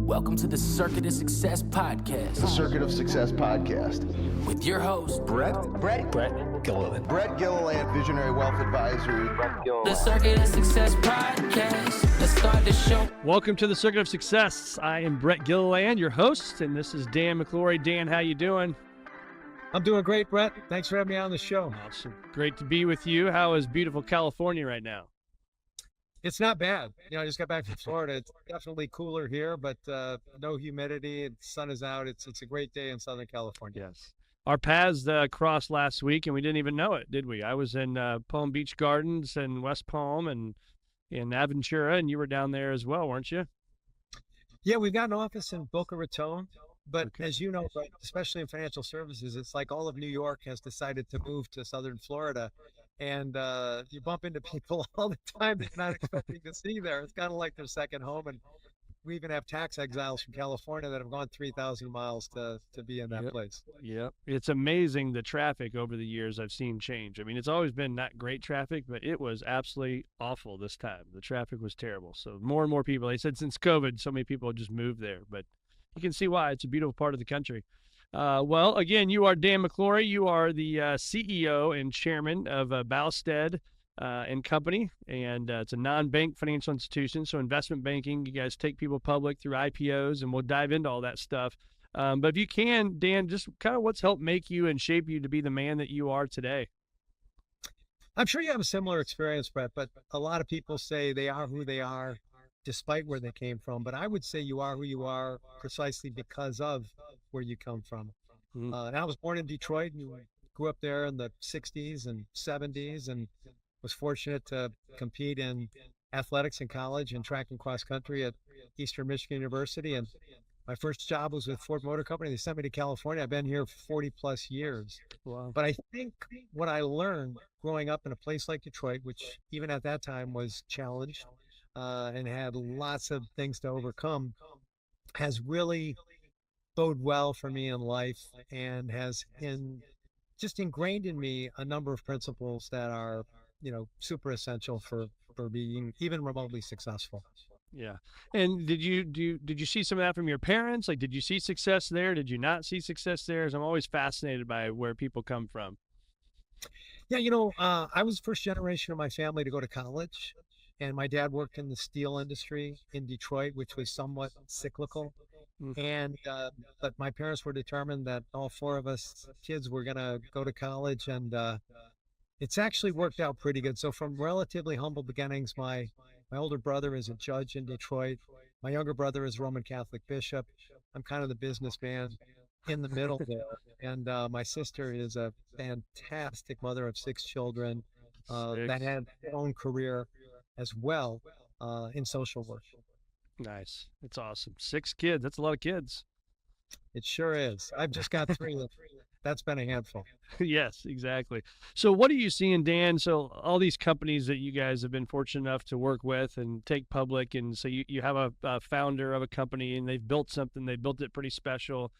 Welcome to the Circuit of Success Podcast. The Circuit of Success Podcast. With your host, Brett Gilliland. Brett Gilliland, Visionary Wealth Advisory. The Circuit of Success Podcast. Let's start the show. Welcome to the Circuit of Success. I am Brett Gilliland, your host, and this is Dan McClory. Dan, how you doing? I'm doing great, Brett. Thanks for having me on the show. Awesome. Great to be with you. How is beautiful California right now? It's not bad. I just got back from Florida. It's definitely cooler here, but no humidity. The sun is out. It's a great day in Southern California. Yes. Our paths crossed last week, and we didn't even know it, did we? I was in Palm Beach Gardens and West Palm and in Aventura, and you were down there as well, weren't you? Yeah, we've got an office in Boca Raton, but Okay. as you know, especially in financial services, it's like all of New York has decided to move to Southern Florida. And you bump into people all the time that you're not expecting to see there. It's kind of like their second home. And we even have tax exiles from California that have gone 3,000 miles to be in that place. Yep. It's amazing the traffic over the years I've seen change. I mean, it's always been not great traffic, but it was absolutely awful this time. The traffic was terrible. So more and more people, they said since COVID, so many people just moved there. But you can see why. It's a beautiful part of the country. Well, again, you are Dan McClory. You are the CEO and chairman of Boustead and Company, and it's a non-bank financial institution, so investment banking. You guys take people public through IPOs, and we'll dive into all that stuff. But if you can, Dan, just kind of what's helped make you and shape you to be the man that you are today? I'm sure you have a similar experience, Brett, but a lot of people say they are who they are despite where they came from. But I would say you are who you are precisely because of where you come from. And I was born in Detroit and grew up there in the 60s and 70s and was fortunate to compete in athletics in college and track and cross country at Eastern Michigan University. And my first job was with Ford Motor Company. They sent me to California. I've been here 40 plus years. Wow. But I think what I learned growing up in a place like Detroit, which even at that time was challenged and had lots of things to overcome, has really bode well for me in life and has just ingrained in me a number of principles that are, super essential for being even remotely successful. Yeah. And did you see some of that from your parents? Like, did you see success there? Did you not see success there? I'm always fascinated by where people come from. Yeah, I was the first generation of my family to go to college, and my dad worked in the steel industry in Detroit, which was somewhat cyclical. And but my parents were determined that all four of us kids were going to go to college, and it's actually worked out pretty good. So from relatively humble beginnings, my older brother is a judge in Detroit. My younger brother is a Roman Catholic bishop. I'm kind of the businessman in the middle there. And my sister is a fantastic mother of 6 children that had her own career as well in social work. Nice. It's awesome. 6 kids. That's a lot of kids. It sure is. I've just got 3. That's been a handful. Yes, exactly. So what are you seeing, Dan? So all these companies that you guys have been fortunate enough to work with and take public, and so you have a founder of a company and they've built something, they built it pretty special.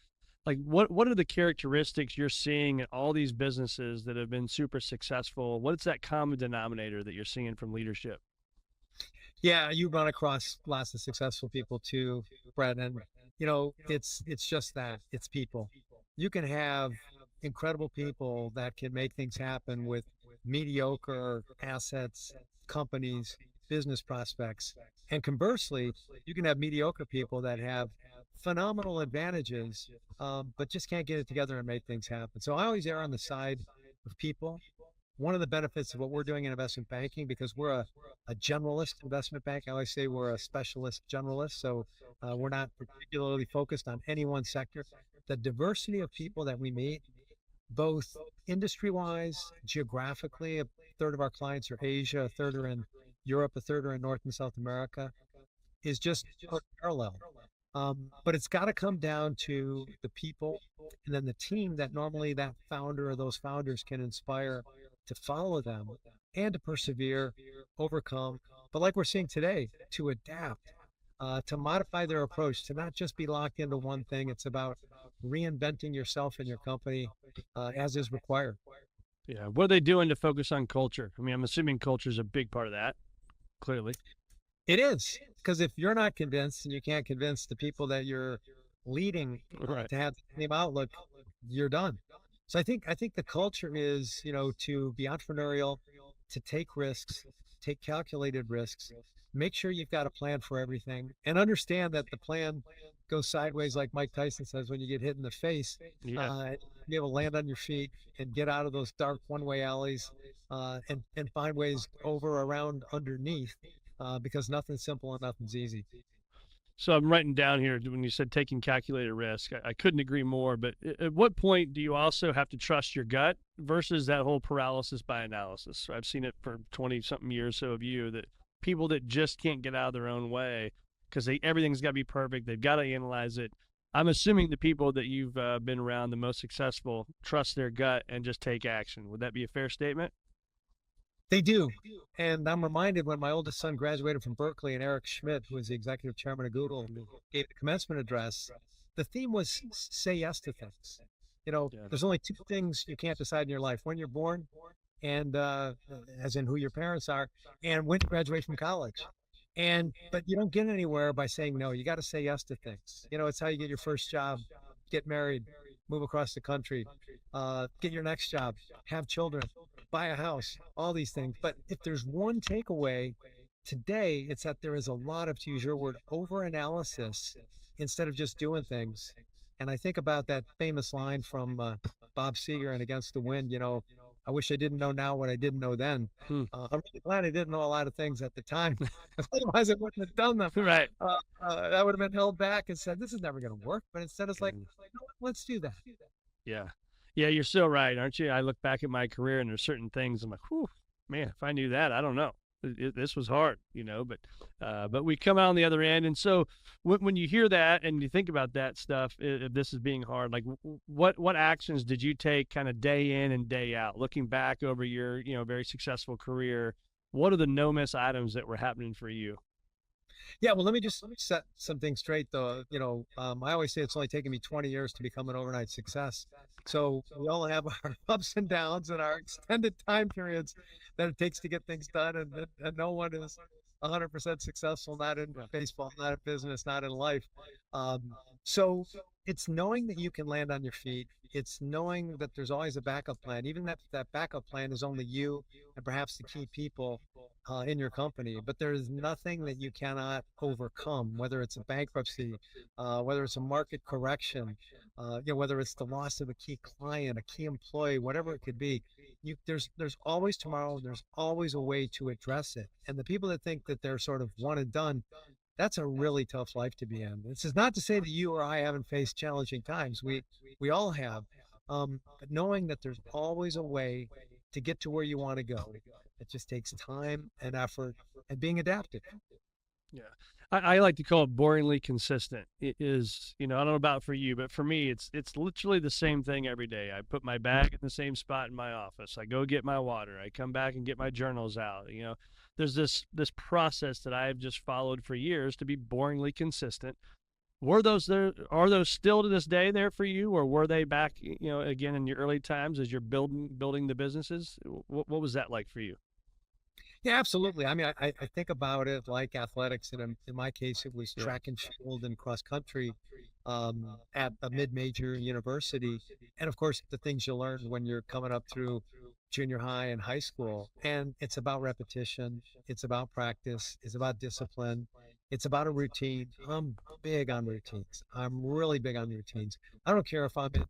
Like what are the characteristics you're seeing in all these businesses that have been super successful? What is that common denominator that you're seeing from leadership? Yeah, you run across lots of successful people too, Brett, and it's just that. It's people. You can have incredible people that can make things happen with mediocre assets, companies, business prospects. And conversely, you can have mediocre people that have phenomenal advantages, but just can't get it together and make things happen. So I always err on the side of people. One of the benefits of what we're doing in investment banking, because we're a generalist investment bank, I always say we're a specialist generalist. So we're not particularly focused on any one sector. The diversity of people that we meet, both industry-wise, geographically, a third of our clients are Asia, a third are in Europe, a third are in North and South America, is just unparalleled. But it's got to come down to the people and then the team that normally that founder or those founders can inspire to follow them and to persevere, overcome. But like we're seeing today, to adapt, to modify their approach, to not just be locked into one thing. It's about reinventing yourself and your company as is required. Yeah. What are they doing to focus on culture? I mean, I'm assuming culture is a big part of that, clearly. It is, because if you're not convinced and you can't convince the people that you're leading Right. to have the same outlook, you're done. So I think the culture is, to be entrepreneurial, to take risks, take calculated risks, make sure you've got a plan for everything, and understand that the plan goes sideways, like Mike Tyson says, when you get hit in the face. Yeah. Be able to land on your feet and get out of those dark one-way alleys, and find ways over, around, underneath, because nothing's simple and nothing's easy. So I'm writing down here when you said taking calculated risk. I couldn't agree more. But at what point do you also have to trust your gut versus that whole paralysis by analysis? So I've seen it for 20 something years. So of you that people that just can't get out of their own way because everything's got to be perfect. They've got to analyze it. I'm assuming the people that you've been around the most successful trust their gut and just take action. Would that be a fair statement? They do. And I'm reminded when my oldest son graduated from Berkeley, and Eric Schmidt, who was the executive chairman of Google, gave the commencement address. The theme was say yes to things. Yeah. There's only two things you can't decide in your life: when you're born, and as in who your parents are, and when you graduate from college. But you don't get anywhere by saying no. You got to say yes to things. It's how you get your first job, get married, move across the country, get your next job, have children, buy a house, all these things. But if there's one takeaway today, it's that there is a lot of, to use your word, over analysis instead of just doing things. And I think about that famous line from Bob Seger and Against the Wind, I wish I didn't know now what I didn't know then. Hmm. I'm really glad I didn't know a lot of things at the time. Otherwise, I wouldn't have done them. Right. I would have been held back and said, this is never going to work. But instead, it's like, let's do that. Yeah. Yeah, you're so right, aren't you? I look back at my career and there's certain things I'm like, whew, man, if I knew that, I don't know. This was hard, but we come out on the other end. And so when you hear that and you think about that stuff, if this is being hard, like what actions did you take kind of day in and day out, looking back over your, very successful career? What are the no miss items that were happening for you? Yeah, well, let me just set some things straight, though. I always say it's only taken me 20 years to become an overnight success. So we all have our ups and downs and our extended time periods that it takes to get things done. And no one is 100% successful, not in baseball, not in business, not in life. So it's knowing that you can land on your feet. It's knowing that there's always a backup plan, even that backup plan is only you and perhaps the key people in your company. But there is nothing that you cannot overcome, whether it's a bankruptcy, whether it's a market correction, whether it's the loss of a key client, a key employee, whatever it could be. There's always tomorrow. There's always a way to address it. And the people that think that they're sort of one and done, that's a really tough life to be in. This is not to say that you or I haven't faced challenging times. We all have. But knowing that there's always a way to get to where you want to go. It just takes time and effort and being adaptive. Yeah. I like to call it boringly consistent. It is, I don't know about for you, but for me, it's literally the same thing every day. I put my bag in the same spot in my office. I go get my water. I come back and get my journals out. There's this process that I've just followed for years to be boringly consistent. Were those there? Are those still to this day there for you, or were they back, again in your early times as you're building the businesses? What was that like for you? Yeah, absolutely. I mean, I think about it like athletics, and in my case, it was track and field and cross country at a mid-major university, and of course, the things you learn when you're coming up through junior high and high school. And it's about repetition, it's about practice, it's about discipline, it's about a routine. I'm big on routines. I'm really big on routines. I don't care if I'm in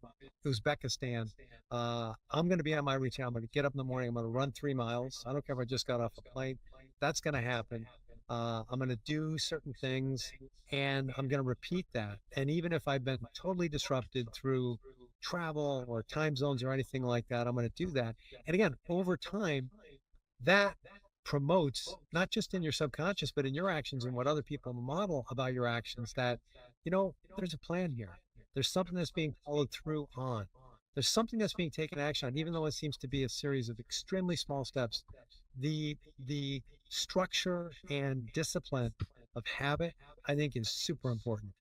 Uzbekistan. I'm going to be on my routine. I'm going to get up in the morning. I'm going to run 3 miles. I don't care if I just got off a plane. That's going to happen. I'm going to do certain things, and I'm going to repeat that. And even if I've been totally disrupted through travel or time zones or anything like that, I'm going to do that. And again, over time, that promotes, not just in your subconscious, but in your actions and what other people model about your actions, that, there's a plan here. There's something that's being followed through on. There's something that's being taken action on, even though it seems to be a series of extremely small steps. The structure and discipline of habit, I think, is super important.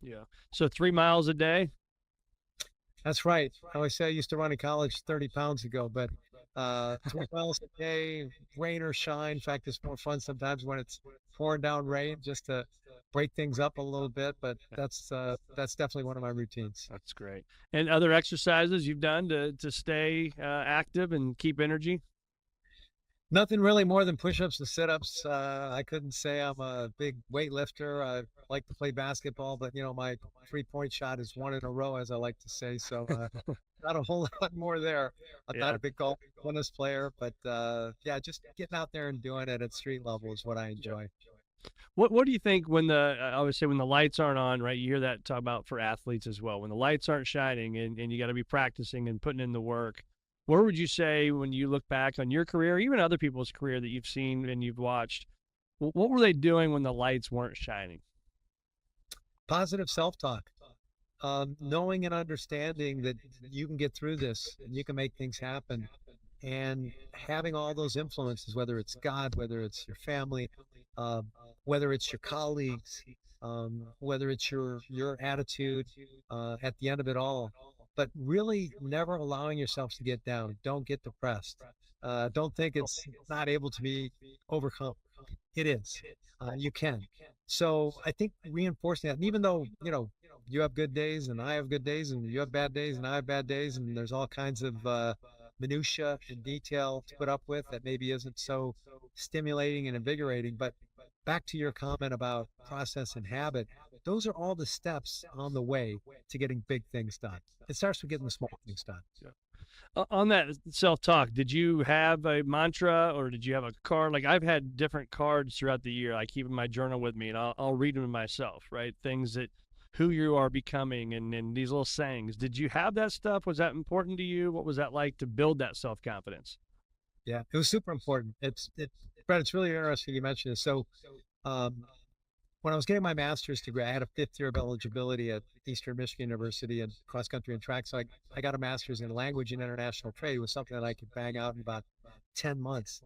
Yeah. So 3 miles a day. That's right. I always say I used to run in college 30 pounds ago, but 3 miles a day, rain or shine. In fact, it's more fun sometimes when it's pouring down rain, just to break things up a little bit. But that's definitely one of my routines. That's great. And other exercises you've done to stay active and keep energy? Nothing really more than push-ups and sit-ups. I couldn't say I'm a big weightlifter. I like to play basketball, but my three-point shot is one in a row, as I like to say. So not a whole lot more there. I'm not Yeah. a big golf tennis player, but yeah, just getting out there and doing it at street level is what I enjoy. What do you think when I always say when the lights aren't on, right? You hear that talk about for athletes as well. When the lights aren't shining and you got to be practicing and putting in the work, where would you say when you look back on your career, even other people's career that you've seen and you've watched, what were they doing when the lights weren't shining? Positive self-talk. Knowing and understanding that you can get through this and you can make things happen, and having all those influences, whether it's God, whether it's your family, whether it's your colleagues, whether it's your attitude at the end of it all, but really never allowing yourself to get down. Don't get depressed. Don't think it's not able to be overcome. It is. You can. So I think reinforcing that, and even though you have good days and I have good days, and you have bad days and I have bad days, and there's all kinds of minutia and detail to put up with that maybe isn't so stimulating and invigorating. But back to your comment about process and habit, those are all the steps on the way to getting big things done. It starts with getting the small things done. On that self-talk, did you have a mantra or did you have a card? Like I've had different cards throughout the year. I keep in my journal with me and I'll read them myself, right? Things that who you are becoming and these little sayings. Did you have that stuff? Was that important to you? What was that like to build that self-confidence? Yeah, it was super important. Brett, it's really interesting you mentioned this. So, when I was getting my master's degree, I had a 5th year of eligibility at Eastern Michigan University in cross country and track. So I got a master's in language and international trade. It was something that I could bang out in about 10 months.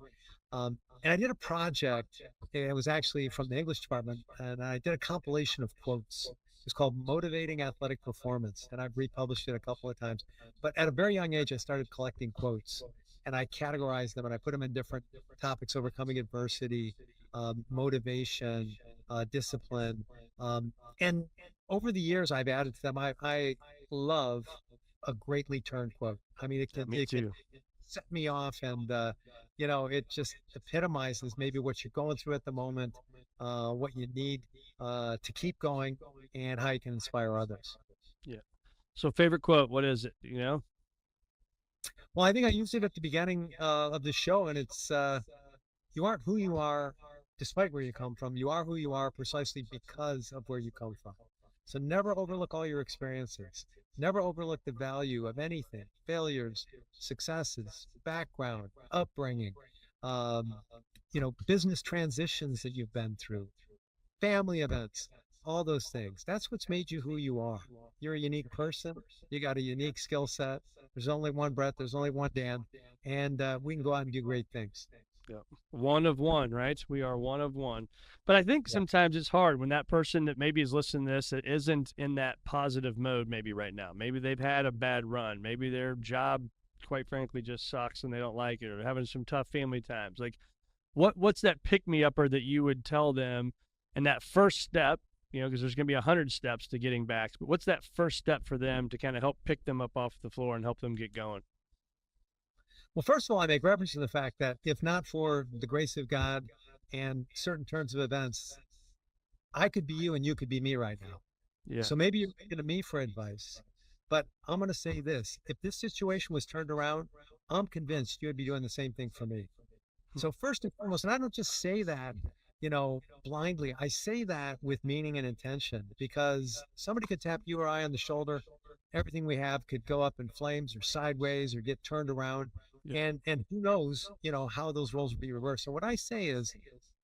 And I did a project. It was actually from the English department, and I did a compilation of quotes. It's called Motivating Athletic Performance, and I've republished it a couple of times. But at a very young age, I started collecting quotes, and I categorized them, and I put them in different topics: overcoming adversity, motivation, discipline. And over the years, I've added to them. I love a greatly turned quote. I mean, Me it can too. set me off, and it just epitomizes maybe what you're going through at the moment, what you need to keep going, and how you can inspire others. Yeah. So favorite quote, what is it? Well, I think I used it at the beginning of the show, and it's you aren't who you are despite where you come from. You are who you are precisely because of where you come from. So never overlook all your experiences. Never overlook the value of anything: failures, successes, background, upbringing, um, business transitions that you've been through, family events, all those things. That's what's made you who you are. You're a unique person. You got a unique skill set. There's only one Brett. There's only one Dan, and we can go out and do great things. Yeah. One of one, right? We are one of one. But I think Yeah. sometimes it's hard when that person that maybe is listening to this that isn't in that positive mode maybe right now. Maybe they've had a bad run. Maybe their job, quite frankly, just sucks and they don't like it, or having some tough family times. Like what's that pick me upper that you would tell them, and that first step, because there's going to be 100 steps to getting back, but what's that first step for them to kind of help pick them up off the floor and help them get going? Well, first of all, I make reference to the fact that if not for the grace of God and certain turns of events, I could be you and you could be me right now. Yeah. So maybe you're looking to me for advice, but I'm going to say this: if this situation was turned around, I'm convinced you would be doing the same thing for me. So first and foremost, and I don't just say that, blindly. I say that with meaning and intention, because somebody could tap you or I on the shoulder. Everything we have could go up in flames or sideways or get turned around. Yeah. And who knows, how those roles will be reversed. So what I say is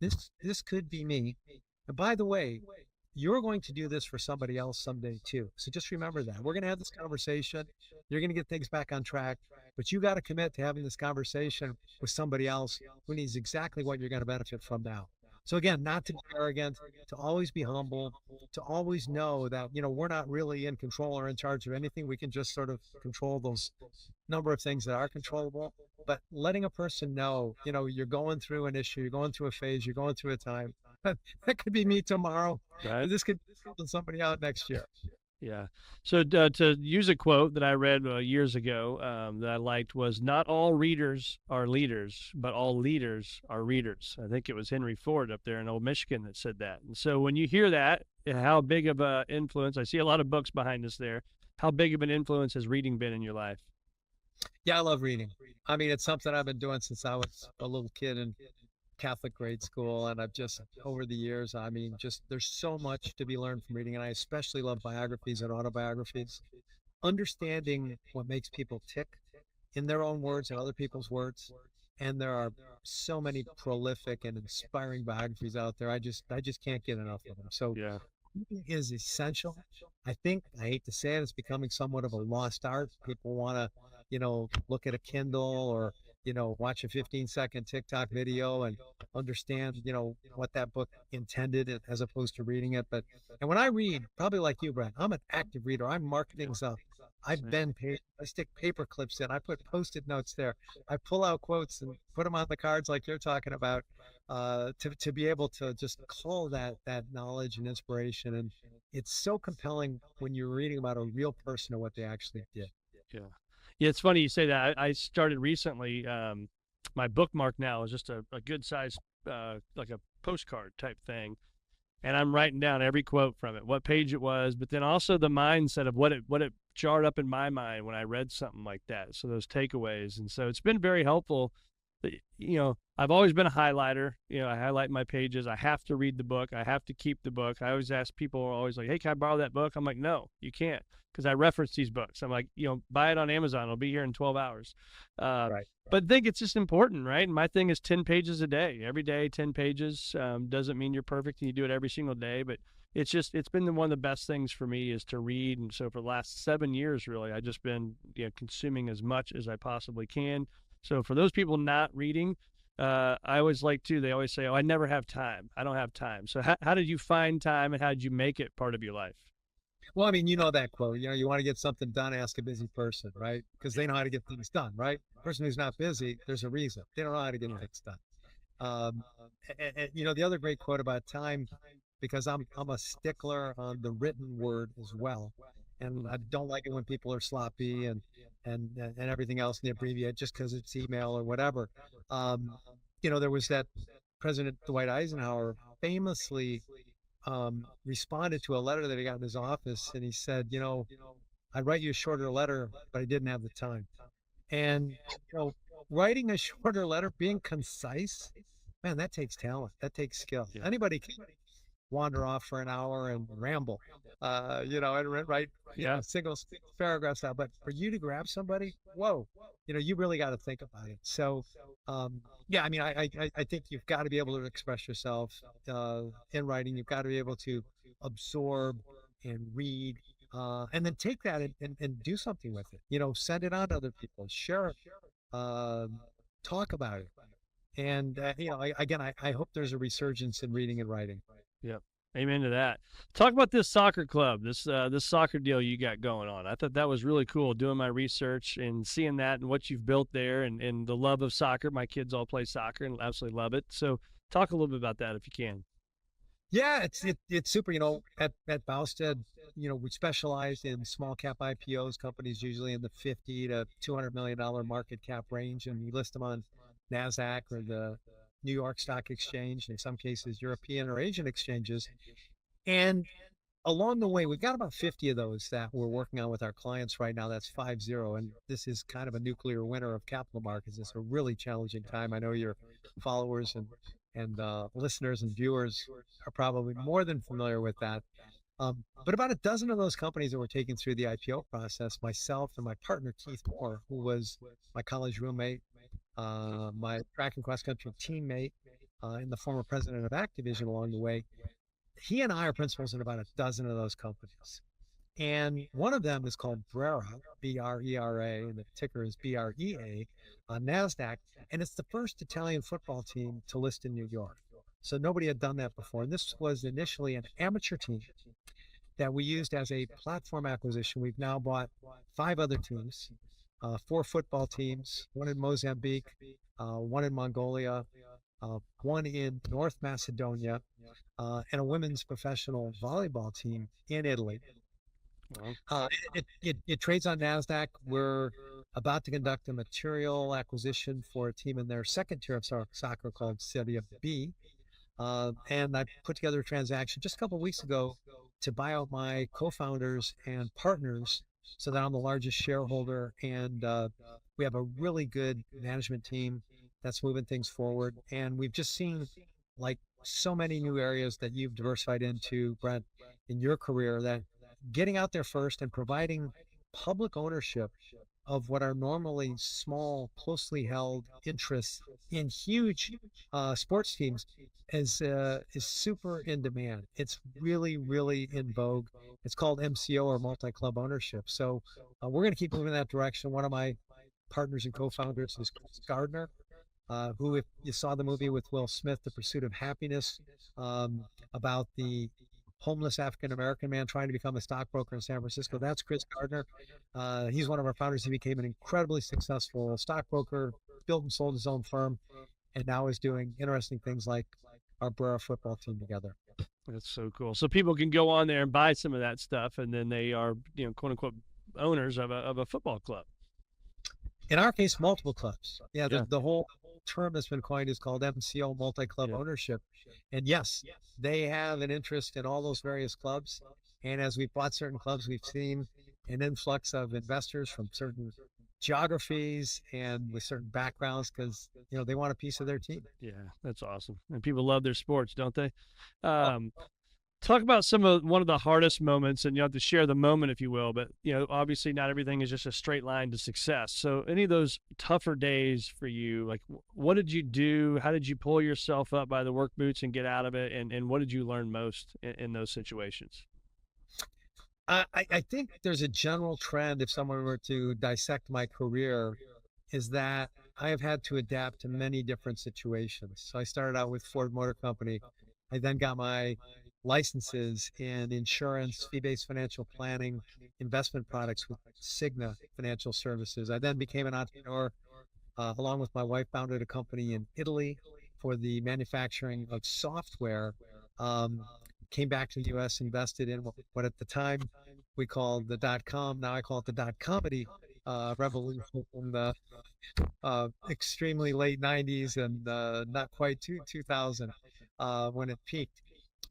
this could be me. And by the way, you're going to do this for somebody else someday too. So just remember that. We're going to have this conversation. You're going to get things back on track, but you got to commit to having this conversation with somebody else who needs exactly what you're going to benefit from now. So again, not to be arrogant, to always be humble, to always know that, we're not really in control or in charge of anything. We can just sort of control those number of things that are controllable. But letting a person know, you're going through an issue, you're going through a phase, you're going through a time. That could be me tomorrow. Right. This could be helping somebody out next year. Yeah. So to use a quote that I read years ago that I liked was, "Not all readers are leaders, but all leaders are readers." I think it was Henry Ford up there in Old Michigan that said that. And so when you hear that, how big of an influence, I see a lot of books behind us there. How big of an influence has reading been in your life? Yeah, I love reading. I mean, it's something I've been doing since I was a little kid in Catholic grade school. And I've just, over the years, I mean, just there's so much to be learned from reading. And I especially love biographies and autobiographies. Understanding what makes people tick in their own words and other people's words. And there are so many prolific and inspiring biographies out there. I just can't get enough of them. So Yeah. reading is essential. I think, I hate to say it, it's becoming somewhat of a lost art. People want to, look at a Kindle or, watch a 15-second TikTok video and understand, what that book intended as opposed to reading it. And when I read, probably like you, Brett, I'm an active reader. I mark things up. I bend pages. I stick paper clips in. I put Post-it notes there. I pull out quotes and put them on the cards like you're talking about, to be able to just call that knowledge and inspiration. And it's so compelling when you're reading about a real person and what they actually did. Yeah. Yeah, it's funny you say that. I started recently. My bookmark now is just a good size, like a postcard type thing, and I'm writing down every quote from it, what page it was, but then also the mindset of what it jarred up in my mind when I read something like that. So those takeaways, and so it's been very helpful. I've always been a highlighter. I highlight my pages. I have to read the book. I have to keep the book. I always ask people, are always like, "Hey, can I borrow that book?" I'm like, "No, you can't," because I reference these books. I'm like, buy it on Amazon. It'll be here in 12 hours. Right. But I think it's just important, right? And my thing is 10 pages a day. Every day, 10 pages. Doesn't mean you're perfect and you do it every single day, but it's been one of the best things for me is to read. And so for the last 7 years, really, I've just been consuming as much as I possibly can. So for those people not reading, I always they always say, "Oh, I never have time. I don't have time." So how did you find time and how did you make it part of your life? Well, I mean, that quote, you want to get something done, ask a busy person, right? Because they know how to get things done, right? Person who's not busy, there's a reason. They don't know how to get things done. The other great quote about time, because I'm a stickler on the written word as well. And I don't like it when people are sloppy and everything else and they abbreviate just because it's email or whatever. There was that President Dwight Eisenhower famously responded to a letter that he got in his office, and he said, "I'd write you a shorter letter, but I didn't have the time." And writing a shorter letter, being concise, man, that takes talent. That takes skill. Yeah. Anybody can wander off for an hour and ramble, and write single paragraphs out. But for you to grab somebody, whoa, you really got to think about it. So, I mean, I think you've got to be able to express yourself in writing. You've got to be able to absorb and read, and then take that and do something with it. Send it on to other people, share it, talk about it. And, I hope there's a resurgence in reading and writing. Yep. Amen to that. Talk about this soccer club, this soccer deal you got going on. I thought that was really cool, doing my research and seeing that and what you've built there and the love of soccer. My kids all play soccer and absolutely love it. So talk a little bit about that if you can. Yeah, it's super. At Boustead, we specialize in small cap IPOs, companies usually in the $50 to $200 million market cap range, and we list them on NASDAQ or the New York Stock Exchange, in some cases European or Asian exchanges. And along the way, we've got about 50 of those that we're working on with our clients right now. That's 50. And this is kind of a nuclear winter of capital markets. It's a really challenging time. I know your followers and listeners and viewers are probably more than familiar with that. But about a dozen of those companies that we're taking through the IPO process, myself and my partner, Keith Moore, who was my college roommate, my track and cross country teammate, and the former president of Activision along the way. He and I are principals in about a dozen of those companies. And one of them is called Brera, B-R-E-R-A, and the ticker is B-R-E-A on NASDAQ. And it's the first Italian football team to list in New York. So nobody had done that before. And this was initially an amateur team that we used as a platform acquisition. We've now bought 5 other teams, 4 football teams, one in Mozambique, one in Mongolia, one in North Macedonia, and a women's professional volleyball team in Italy. It trades on NASDAQ. We're about to conduct a material acquisition for a team in their second tier of soccer called Serie B. And I put together a transaction just a couple of weeks ago to buy out my co-founders and partners so that I'm the largest shareholder. And we have a really good management team that's moving things forward. And we've just seen like so many new areas that you've diversified into, Brent, in your career, that getting out there first and providing public ownership of what are normally small, closely held interests in huge sports teams is super in demand. It's really, really in vogue. It's called MCO, or multi-club ownership. So we're going to keep moving in that direction. One of my partners and co-founders is Chris Gardner, who, if you saw the movie with Will Smith, The Pursuit of Happiness, about the homeless African-American man trying to become a stockbroker in San Francisco. That's Chris Gardner. He's one of our founders. He became an incredibly successful stockbroker, built and sold his own firm, and now is doing interesting things like our Brera football team together. That's so cool. So people can go on there and buy some of that stuff, and then they are, quote unquote, owners of a football club. In our case, multiple clubs. Yeah, the whole term that's been coined is called MCO, multi-club ownership. And yes, they have an interest in all those various clubs. And as we've bought certain clubs, we've seen an influx of investors from certain geographies and with certain backgrounds because, they want a piece of their team. Yeah, that's awesome. And people love their sports, don't they? Talk about one of the hardest moments, and you have to share the moment, if you will, but obviously not everything is just a straight line to success. So any of those tougher days for you, like what did you do? How did you pull yourself up by the work boots and get out of it? And what did you learn most in those situations? I think there's a general trend, if someone were to dissect my career, is that I have had to adapt to many different situations. So I started out with Ford Motor Company. I then got my licenses in insurance, fee-based financial planning, investment products with Cigna Financial Services. I then became an entrepreneur, along with my wife, founded a company in Italy for the manufacturing of software. Came back to the U.S., invested in what at the time we called the .com. Now I call it the .comedy revolution in the extremely late 90s and not quite 2000 when it peaked.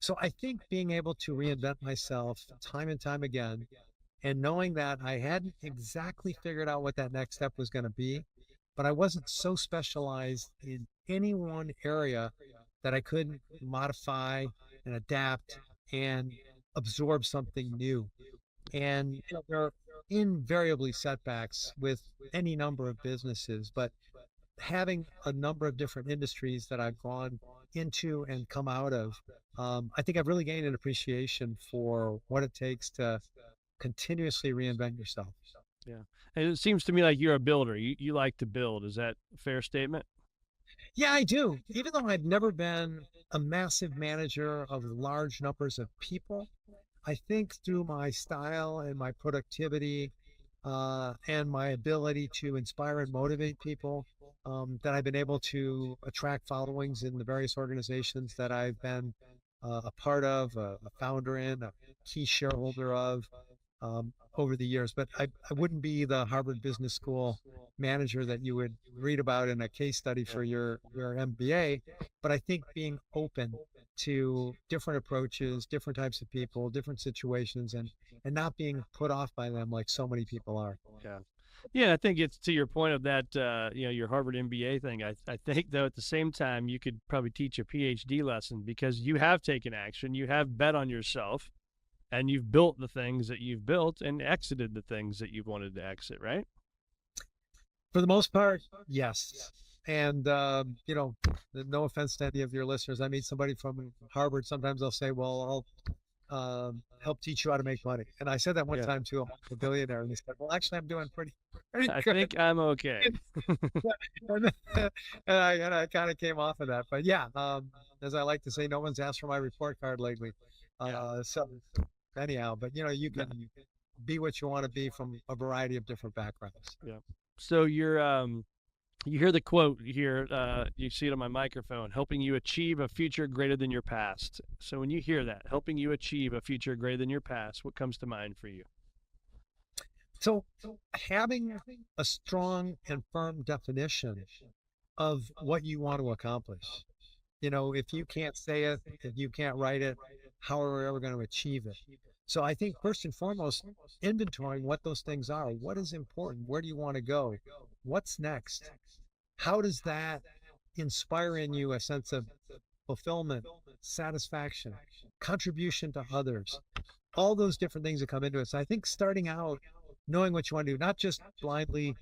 So I think being able to reinvent myself time and time again, and knowing that I hadn't exactly figured out what that next step was going to be, but I wasn't so specialized in any one area that I couldn't modify and adapt and absorb something new. And there are invariably setbacks with any number of businesses, but having a number of different industries that I've gone into and come out of, I think I've really gained an appreciation for what it takes to continuously reinvent yourself. Yeah. And it seems to me like you're a builder. You like to build. Is that a fair statement? Yeah, I do. Even though I've never been a massive manager of large numbers of people, I think through my style and my productivity and my ability to inspire and motivate people, that I've been able to attract followings in the various organizations that I've been a part of, a founder in, a key shareholder of over the years. But I wouldn't be the Harvard Business School manager that you would read about in a case study for your MBA. But I think being open to different approaches, different types of people, different situations, and not being put off by them like so many people are. Yeah. Yeah, I think it's to your point of that, your Harvard MBA thing. I think, though, at the same time, you could probably teach a PhD lesson because you have taken action, you have bet on yourself, and you've built the things that you've built and exited the things that you've wanted to exit, right? For the most part, yes. And, no offense to any of your listeners, I meet somebody from Harvard. Sometimes they'll say, well, I'll help teach you how to make money. And I said that one time to a billionaire, and he said, well, actually, I'm doing I think I'm okay. and, I kind of came off of that, but yeah, as I like to say, no one's asked for my report card lately. So anyhow, but you can be what you want to be from a variety of different backgrounds. Yeah. So you hear the quote here, you see it on my microphone, helping you achieve a future greater than your past. So when you hear that, helping you achieve a future greater than your past, what comes to mind for you? So having a strong and firm definition of what you want to accomplish. If you can't say it, if you can't write it, how are we ever going to achieve it? So I think first and foremost, inventorying what those things are. What is important? Where do you want to go? What's next? How does that inspire in you a sense of fulfillment, satisfaction, contribution to others? All those different things that come into it. So I think starting out, knowing what you want to do, not just blindly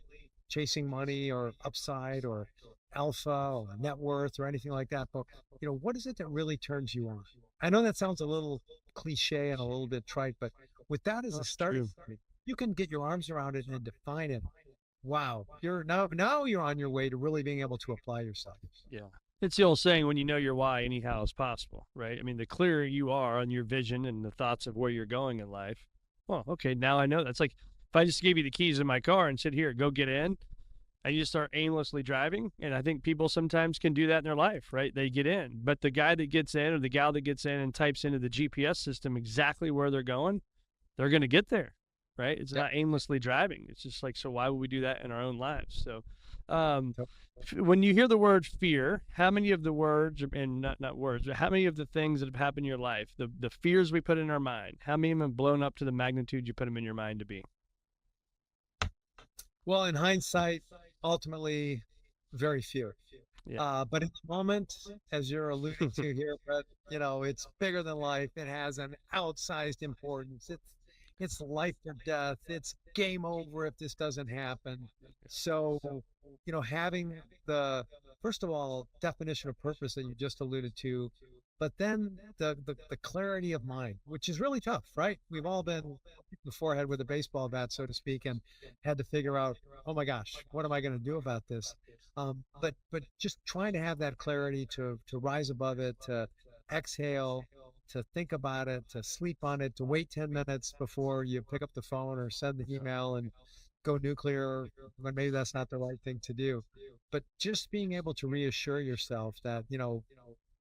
chasing money or upside or alpha or net worth or anything like that, but what is it that really turns you on? I know that sounds a little cliche and a little bit trite, but with that as a starting point, you can get your arms around it and define it. Wow, you're now you're on your way to really being able to apply yourself. Yeah. It's the old saying, when you know your why, anyhow is possible, right? I mean, the clearer you are on your vision and the thoughts of where you're going in life, well, okay, now I know. That's like if I just gave you the keys in my car and said, here, go get in, and you just start aimlessly driving. And I think people sometimes can do that in their life, right? They get in. But the guy that gets in or the gal that gets in and types into the GPS system exactly where they're going, they're going to get there, right? It's not aimlessly driving. It's just like, so why would we do that in our own lives? So when you hear the word fear, how many of the words, and not words, but how many of the things that have happened in your life, the fears we put in our mind, how many of them have blown up to the magnitude you put them in your mind to be? Well, in hindsight, ultimately, very few. Yeah. But in the moment, as you're alluding to here, Brett, it's bigger than life. It has an outsized importance. It's life or death. It's game over if this doesn't happen. So, having the, first of all, definition of purpose that you just alluded to, but then the clarity of mind, which is really tough, right? We've all been hit the forehead with a baseball bat, so to speak, and had to figure out, oh my gosh, what am I going to do about this? But just trying to have that clarity to rise above it, to exhale, to think about it, to sleep on it, to wait 10 minutes before you pick up the phone or send the email and go nuclear when maybe that's not the right thing to do. But just being able to reassure yourself that,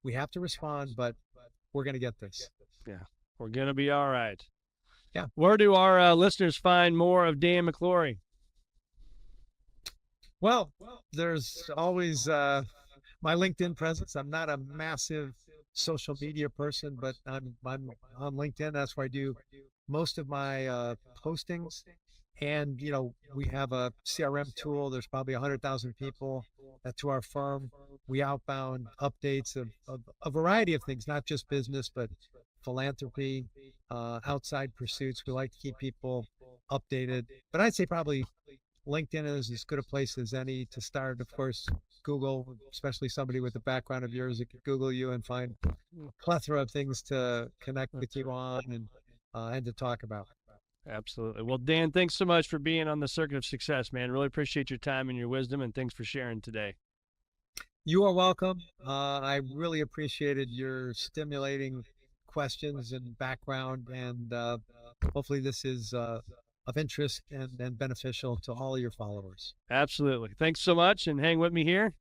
we have to respond, but we're going to get this. Yeah, we're going to be all right. Yeah. Where do our listeners find more of Dan McClory? Well, there's always my LinkedIn presence. I'm not a massive social media person, but I'm on LinkedIn. That's where I do most of my postings. And, we have a CRM tool. There's probably 100,000 people to our firm. We outbound updates of a variety of things, not just business, but philanthropy, outside pursuits. We like to keep people updated. But I'd say probably LinkedIn is as good a place as any to start. Of course, Google, especially somebody with the background of yours, that could Google you and find a plethora of things to connect with you on and to talk about. Absolutely. Well, Dan, thanks so much for being on the Circuit of Success, man. Really appreciate your time and your wisdom, and thanks for sharing today. You are welcome. I really appreciated your stimulating questions and background, and hopefully this is of interest and beneficial to all your followers. Absolutely. Thanks so much, and hang with me here.